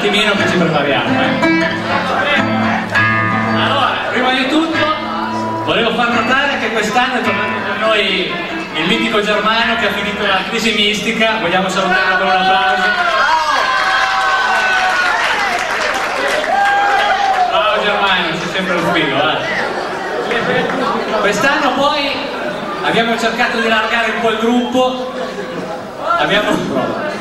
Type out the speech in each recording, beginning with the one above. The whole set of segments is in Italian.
attimino che ci prepariamo. Allora, prima di tutto volevo far notare che quest'anno è tornato con noi il mitico Germano che ha finito la crisi mistica. Vogliamo salutarlo con un applauso. Ciao Germano, sei sempre un figo, Quest'anno poi abbiamo cercato di allargare un po' il gruppo, abbiamo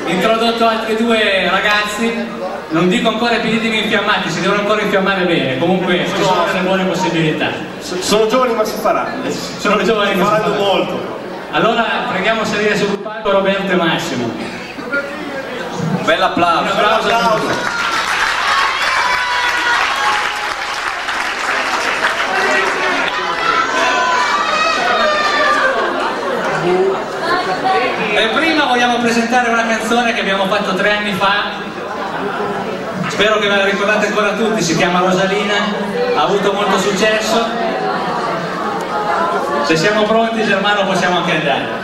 introdotto altri due ragazzi, non dico ancora epidemi infiammati, si devono ancora infiammare bene, comunque ci sono delle buone possibilità. Sono giovani ma si faranno. Sono giovani ma faranno molto. Allora preghiamo a salire sul palco Roberto e Massimo. Un bel applauso. Un applauso a tutti. E prima vogliamo presentare una canzone che abbiamo fatto 3 anni fa, spero che ve la ricordate ancora tutti, si chiama Rosalina, ha avuto molto successo. Se siamo pronti, Germano, possiamo anche andare.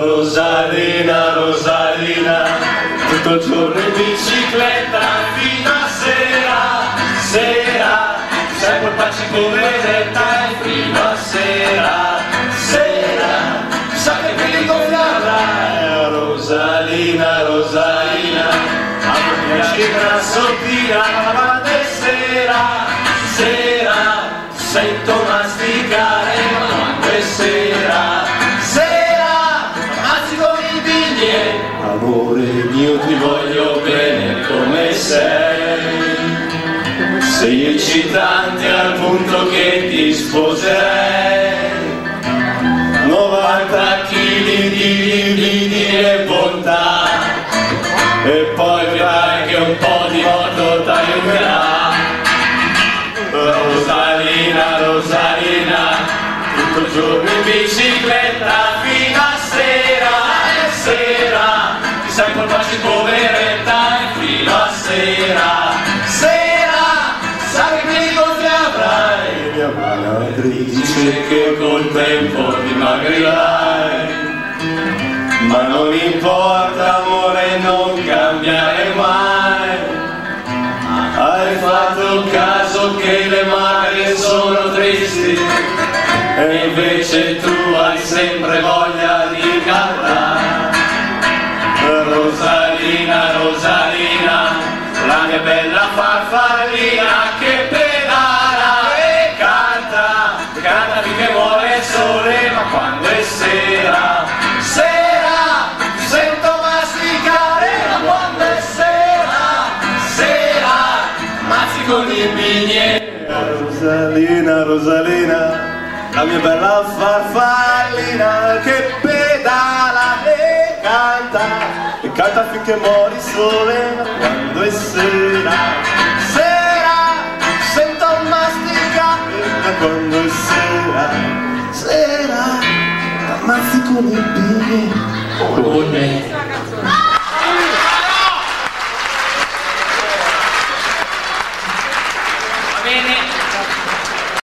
Rosalina, Rosalina, tutto il giorno in bicicletta fino a sera, sai quel pace poveretta fino a sera, sai che pericolare. Rosalina, Rosalina, apri la cifra sottile, sera, sento masticare, quando è sera, amore mio ti voglio bene come sei eccitante al punto che ti sposerei, 90 kg di lividi e bontà, e poi vedrai che un po' di moto t'aiuterà. Rosalina, Rosalina, tutto il giorno in bicicletta fino a sera, sai quel bacio poveretta fino a sera, sai che pericoli avrai. Mia madre dice che col tempo dimagrirai, ma non importa amore, non cambiare mai. Hai fatto caso che le magre sono tristi e invece tu hai sempre voglia di cantare. Rosalina, Rosalina, la mia bella farfallina che pedala e canta finché muore il sole, ma quando è sera, sento masticare, ma quando è sera, mazzico di bignè. Rosalina, Rosalina, la mia bella farfallina che pedala e canta finché muore il sole, ma quando è sera, sento masticare, ma quando è sera, ammazzi con il bignè. Va bene,